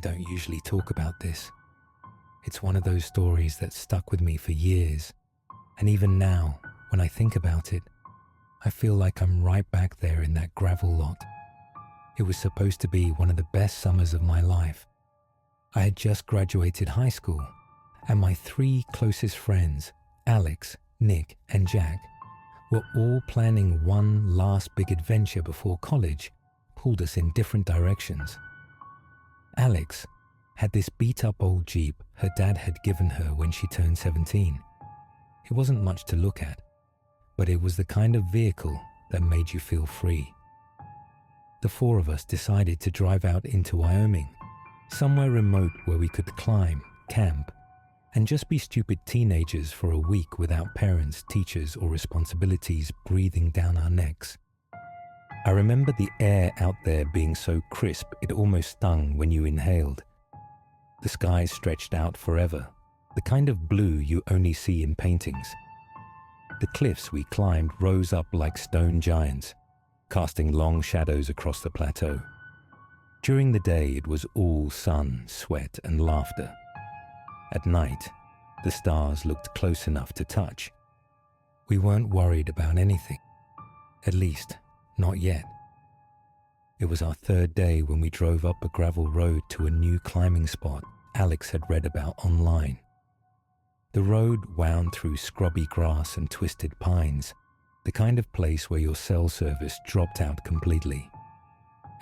don't usually talk about this. It's one of those stories that stuck with me for years, and even now, when I think about it, I feel like I'm right back there in that gravel lot. It was supposed to be one of the best summers of my life. I had just graduated high school, and my 3 closest friends, Alex, Nick, and Jack, were all planning one last big adventure before college pulled us in different directions. Alex had this beat-up old Jeep her dad had given her when she turned 17. It wasn't much to look at, but it was the kind of vehicle that made you feel free. The 4 of us decided to drive out into Wyoming, somewhere remote where we could climb, camp, and just be stupid teenagers for a week without parents, teachers, or responsibilities breathing down our necks. I remember the air out there being so crisp it almost stung when you inhaled. The skies stretched out forever, the kind of blue you only see in paintings. The cliffs we climbed rose up like stone giants, casting long shadows across the plateau. During the day, it was all sun, sweat, and laughter. At night, the stars looked close enough to touch. We weren't worried about anything, at least, not yet. It was our 3rd day when we drove up a gravel road to a new climbing spot Alex had read about online. The road wound through scrubby grass and twisted pines, the kind of place where your cell service dropped out completely.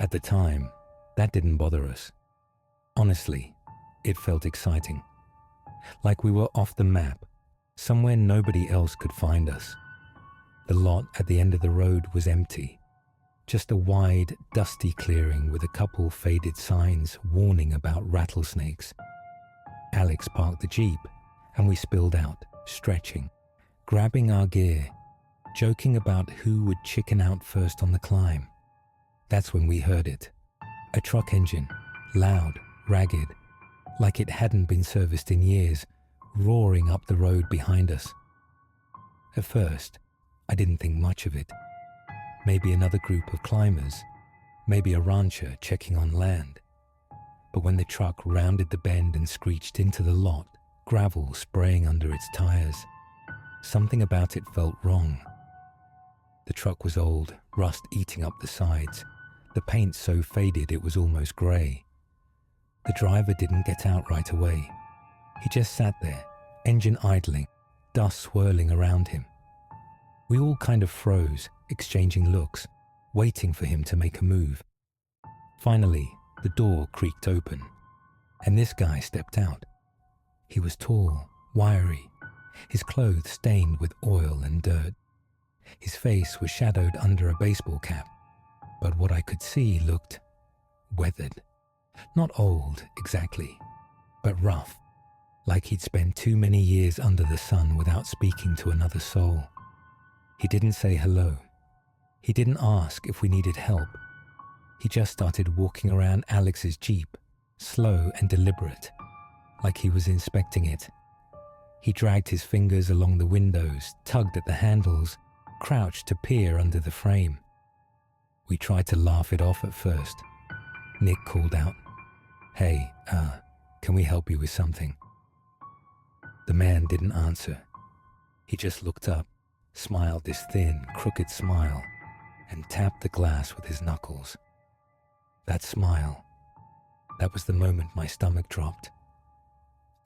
At the time, that didn't bother us. Honestly, it felt exciting. Like we were off the map, somewhere nobody else could find us. The lot at the end of the road was empty. Just a wide, dusty clearing with a couple faded signs warning about rattlesnakes. Alex parked the Jeep, and we spilled out, stretching, grabbing our gear, joking about who would chicken out first on the climb. That's when we heard it. A truck engine, loud, ragged, like it hadn't been serviced in years, roaring up the road behind us. At first, I didn't think much of it. Maybe another group of climbers, maybe a rancher checking on land. But when the truck rounded the bend and screeched into the lot, gravel spraying under its tires, something about it felt wrong. The truck was old, rust eating up the sides, the paint so faded it was almost grey. The driver didn't get out right away. He just sat there, engine idling, dust swirling around him. We all kind of froze, exchanging looks, waiting for him to make a move. Finally, the door creaked open, and this guy stepped out. He was tall, wiry, his clothes stained with oil and dirt. His face was shadowed under a baseball cap, but what I could see looked weathered. Not old, exactly, but rough, like he'd spent too many years under the sun without speaking to another soul. He didn't say hello. He didn't ask if we needed help. He just started walking around Alex's Jeep, slow and deliberate, like he was inspecting it. He dragged his fingers along the windows, tugged at the handles, crouched to peer under the frame. We tried to laugh it off at first. Nick called out, "Hey, can we help you with something?" The man didn't answer. He just looked up, smiled this thin, crooked smile, and tapped the glass with his knuckles. That smile, that was the moment my stomach dropped.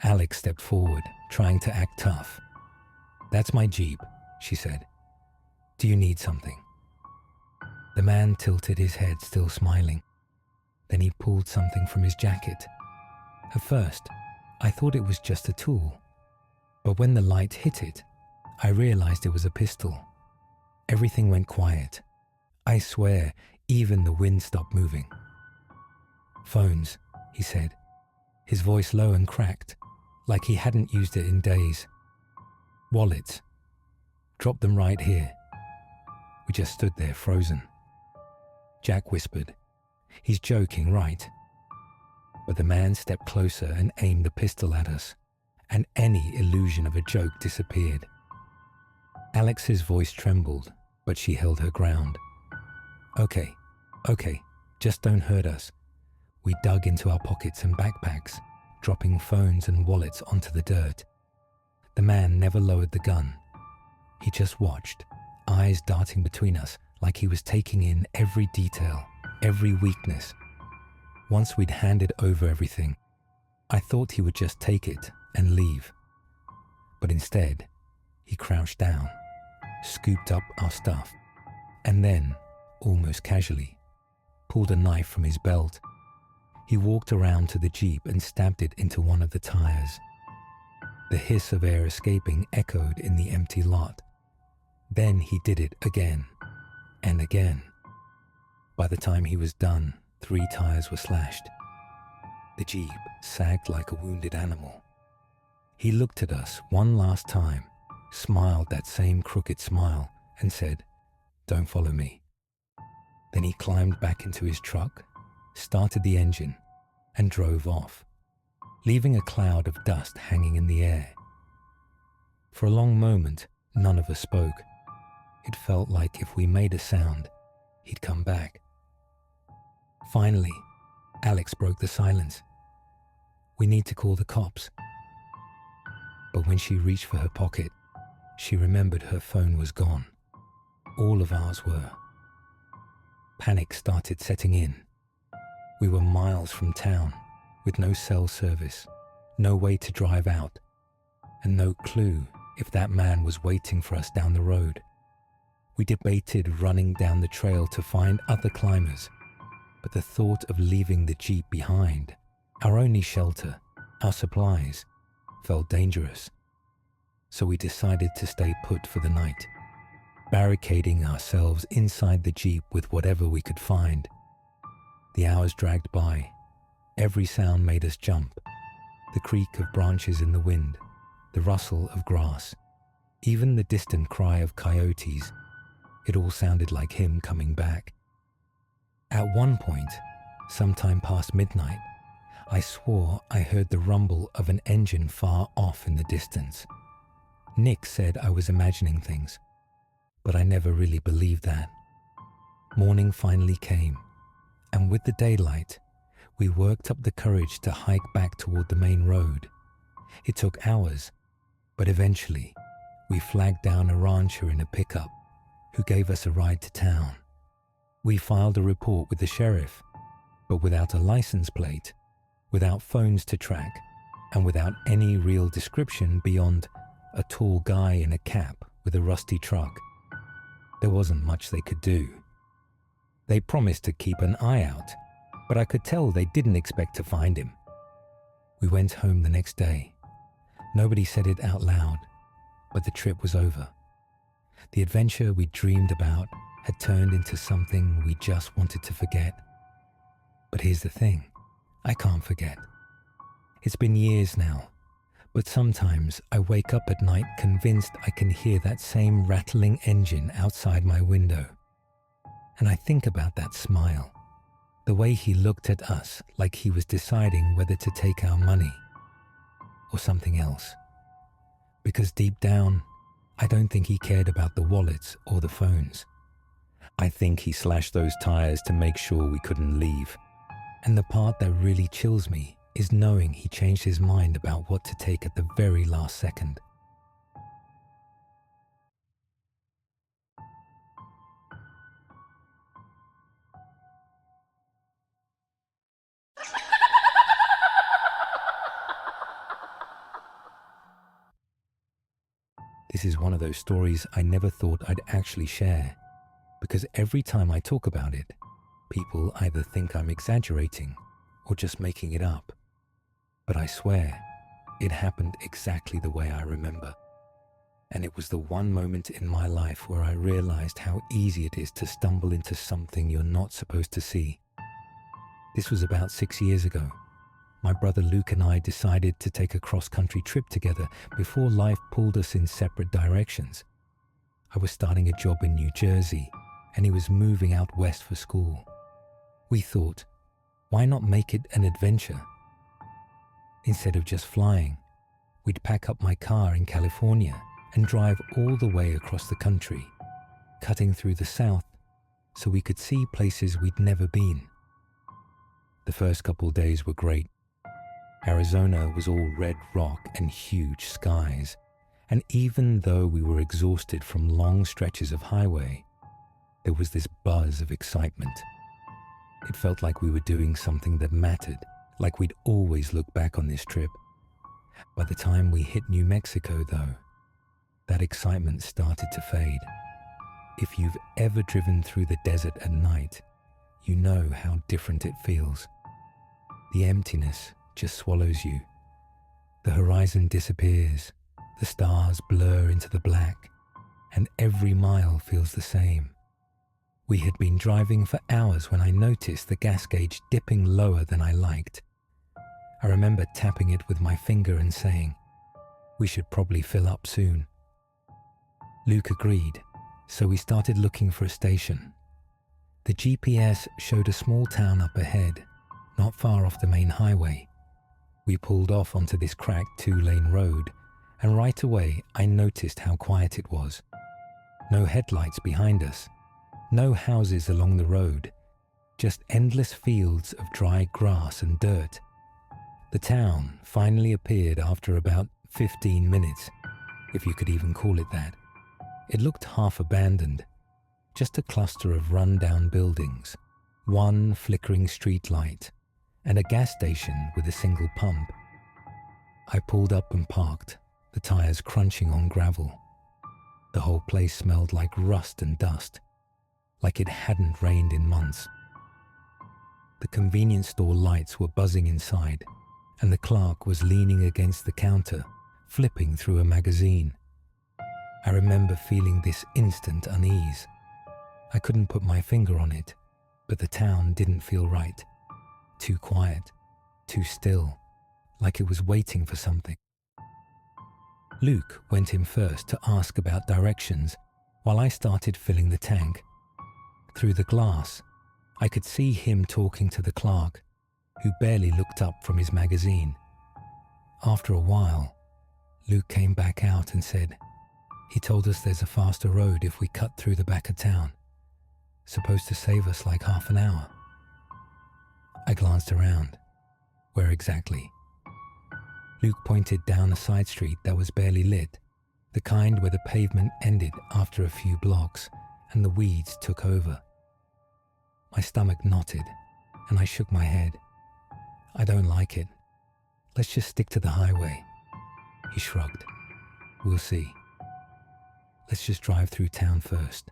Alex stepped forward, trying to act tough. "That's my Jeep," she said. "Do you need something?" The man tilted his head, still smiling. Then he pulled something from his jacket. At first, I thought it was just a tool, but when the light hit it, I realized it was a pistol. Everything went quiet. I swear, even the wind stopped moving. "Phones," he said, his voice low and cracked, like he hadn't used it in days. "Wallets. Drop them right here." We just stood there, frozen. Jack whispered, "He's joking, right?" But the man stepped closer and aimed the pistol at us, and any illusion of a joke disappeared. Alex's voice trembled, but she held her ground. Okay, just don't hurt us. We dug into our pockets and backpacks, dropping phones and wallets onto the dirt. The man never lowered the gun. He just watched, eyes darting between us like he was taking in every detail, every weakness. Once we'd handed over everything, I thought he would just take it and leave. But instead, he crouched down, scooped up our stuff, and then, almost casually, pulled a knife from his belt. He walked around to the Jeep and stabbed it into one of the tires. The hiss of air escaping echoed in the empty lot. Then he did it again and again. By the time he was done, 3 tires were slashed. The Jeep sagged like a wounded animal. He looked at us one last time, smiled that same crooked smile, and said, "Don't follow me." Then he climbed back into his truck, started the engine, and drove off, leaving a cloud of dust hanging in the air. For a long moment, none of us spoke. It felt like if we made a sound, he'd come back. Finally, Alex broke the silence. "We need to call the cops." But when she reached for her pocket, she remembered her phone was gone. All of ours were. Panic started setting in. We were miles from town, with no cell service, no way to drive out, and no clue if that man was waiting for us down the road. We debated running down the trail to find other climbers, but the thought of leaving the Jeep behind, our only shelter, our supplies, felt dangerous. So we decided to stay put for the night, barricading ourselves inside the Jeep with whatever we could find. The hours dragged by. Every sound made us jump. The creak of branches in the wind, the rustle of grass, even the distant cry of coyotes. It all sounded like him coming back. At one point, sometime past midnight, I swore I heard the rumble of an engine far off in the distance. Nick said I was imagining things, but I never really believed that. Morning finally came, and with the daylight, we worked up the courage to hike back toward the main road. It took hours, but eventually, we flagged down a rancher in a pickup who gave us a ride to town. We filed a report with the sheriff, but without a license plate, without phones to track, and without any real description beyond a tall guy in a cap with a rusty truck. There wasn't much they could do. They promised to keep an eye out, but I could tell they didn't expect to find him. We went home the next day. Nobody said it out loud, but the trip was over. The adventure we dreamed about had turned into something we just wanted to forget. But here's the thing, I can't forget. It's been years now, but sometimes I wake up at night convinced I can hear that same rattling engine outside my window. And I think about that smile, the way he looked at us like he was deciding whether to take our money or something else. Because deep down, I don't think he cared about the wallets or the phones. I think he slashed those tires to make sure we couldn't leave. And the part that really chills me is knowing he changed his mind about what to take at the very last second. This is one of those stories I never thought I'd actually share, because every time I talk about it, people either think I'm exaggerating or just making it up. But I swear, it happened exactly the way I remember. And it was the one moment in my life where I realized how easy it is to stumble into something you're not supposed to see. This was about 6 years ago. My brother Luke and I decided to take a cross-country trip together before life pulled us in separate directions. I was starting a job in New Jersey, and he was moving out west for school. We thought, why not make it an adventure? Instead of just flying, we'd pack up my car in California and drive all the way across the country, cutting through the south so we could see places we'd never been. The first couple days were great. Arizona was all red rock and huge skies, and even though we were exhausted from long stretches of highway, there was this buzz of excitement. It felt like we were doing something that mattered, like we'd always look back on this trip. By the time we hit New Mexico, though, that excitement started to fade. If you've ever driven through the desert at night, you know how different it feels. The emptiness just swallows you. The horizon disappears, the stars blur into the black, and every mile feels the same. We had been driving for hours when I noticed the gas gauge dipping lower than I liked. I remember tapping it with my finger and saying, "We should probably fill up soon." Luke agreed, so we started looking for a station. The GPS showed a small town up ahead, not far off the main highway. We pulled off onto this cracked 2-lane road, and right away I noticed how quiet it was. No headlights behind us, no houses along the road, just endless fields of dry grass and dirt. The town finally appeared after about 15 minutes, if you could even call it that. It looked half abandoned, just a cluster of run-down buildings, one flickering streetlight, and a gas station with a single pump. I pulled up and parked, the tires crunching on gravel. The whole place smelled like rust and dust, like it hadn't rained in months. The convenience store lights were buzzing inside, and the clerk was leaning against the counter, flipping through a magazine. I remember feeling this instant unease. I couldn't put my finger on it, but the town didn't feel right. Too quiet, too still, like it was waiting for something. Luke went in first to ask about directions while I started filling the tank. Through the glass, I could see him talking to the clerk, who barely looked up from his magazine. After a while, Luke came back out and said, "He told us there's a faster road if we cut through the back of town. Supposed to save us like half an hour." I glanced around. Where exactly? Luke pointed down a side street that was barely lit, the kind where the pavement ended after a few blocks and the weeds took over. My stomach knotted, and I shook my head. "I don't like it. Let's just stick to the highway." He shrugged. "We'll see. Let's just drive through town first."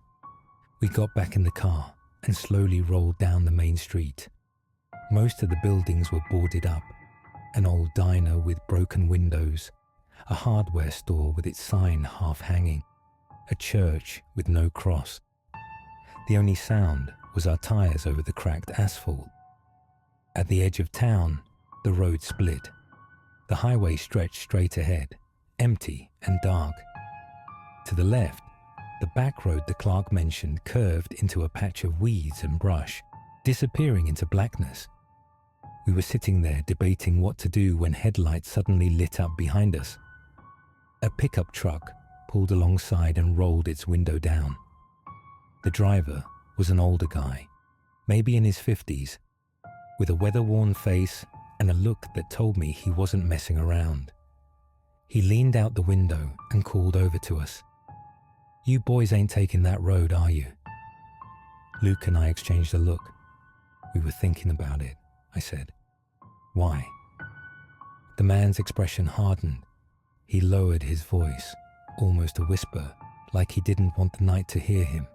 We got back in the car and slowly rolled down the main street. Most of the buildings were boarded up. An old diner with broken windows, a hardware store with its sign half hanging, a church with no cross. The only sound was our tires over the cracked asphalt. At the edge of town, the road split. The highway stretched straight ahead, empty and dark. To the left, the back road the clerk mentioned curved into a patch of weeds and brush, disappearing into blackness. We were sitting there debating what to do when headlights suddenly lit up behind us. A pickup truck pulled alongside and rolled its window down. The driver was an older guy, maybe in his 50s, with a weather-worn face and a look that told me he wasn't messing around. He leaned out the window and called over to us. "You boys ain't taking that road, are you?" Luke and I exchanged a look. "We were thinking about it," I said. "Why?" The man's expression hardened. He lowered his voice, almost a whisper, like he didn't want the night to hear him.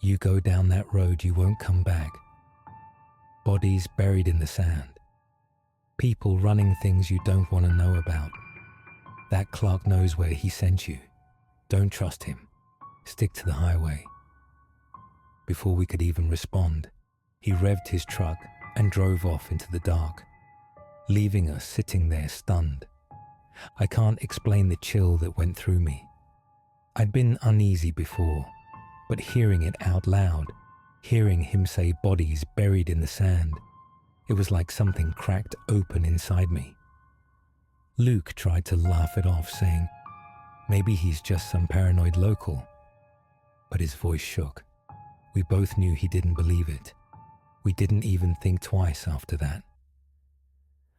"You go down that road, you won't come back. Bodies buried in the sand. People running things you don't want to know about. That clerk knows where he sent you. Don't trust him. Stick to the highway." Before we could even respond, he revved his truck and drove off into the dark, leaving us sitting there stunned. I can't explain the chill that went through me. I'd been uneasy before, but hearing it out loud, hearing him say bodies buried in the sand, it was like something cracked open inside me. Luke tried to laugh it off, saying, "Maybe he's just some paranoid local." But his voice shook. We both knew he didn't believe it. We didn't even think twice after that.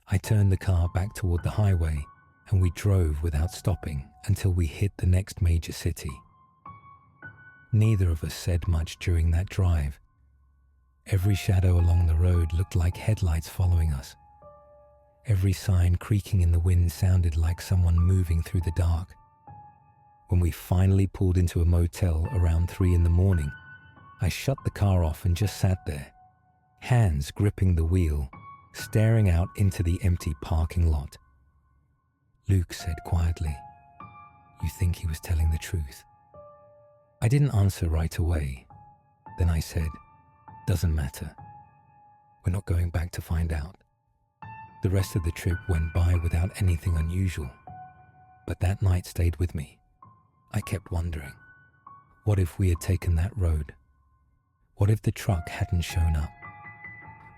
I turned the car back toward the highway and we drove without stopping until we hit the next major city. Neither of us said much during that drive. Every shadow along the road looked like headlights following us. Every sign creaking in the wind sounded like someone moving through the dark. When we finally pulled into a motel around 3 a.m, I shut the car off and just sat there, hands gripping the wheel, staring out into the empty parking lot. Luke said quietly, "You think he was telling the truth?" I didn't answer right away. Then I said, "Doesn't matter. We're not going back to find out." The rest of the trip went by without anything unusual, but that night stayed with me. I kept wondering, what if we had taken that road? What if the truck hadn't shown up?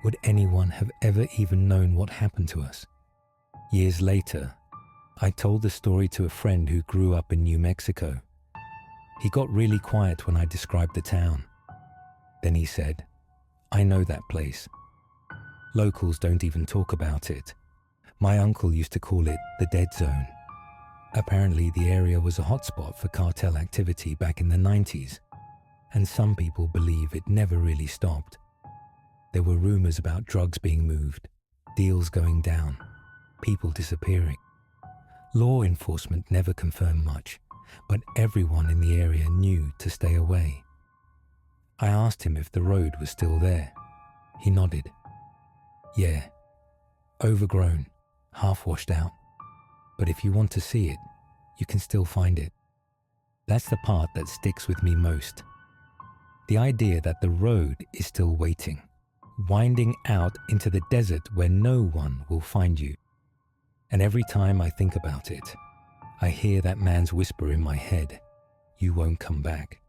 Would anyone have ever even known what happened to us? Years later, I told the story to a friend who grew up in New Mexico. He got really quiet when I described the town. Then he said, "I know that place. Locals don't even talk about it. My uncle used to call it the dead zone. Apparently the area was a hotspot for cartel activity back in the 90s, and some people believe it never really stopped. There were rumors about drugs being moved, deals going down, people disappearing. Law enforcement never confirmed much, but everyone in the area knew to stay away." I asked him if the road was still there. He nodded. "Yeah, overgrown, half washed out. But if you want to see it, you can still find it." That's the part that sticks with me most. The idea that the road is still waiting, winding out into the desert where no one will find you. And every time I think about it, I hear that man's whisper in my head, "You won't come back."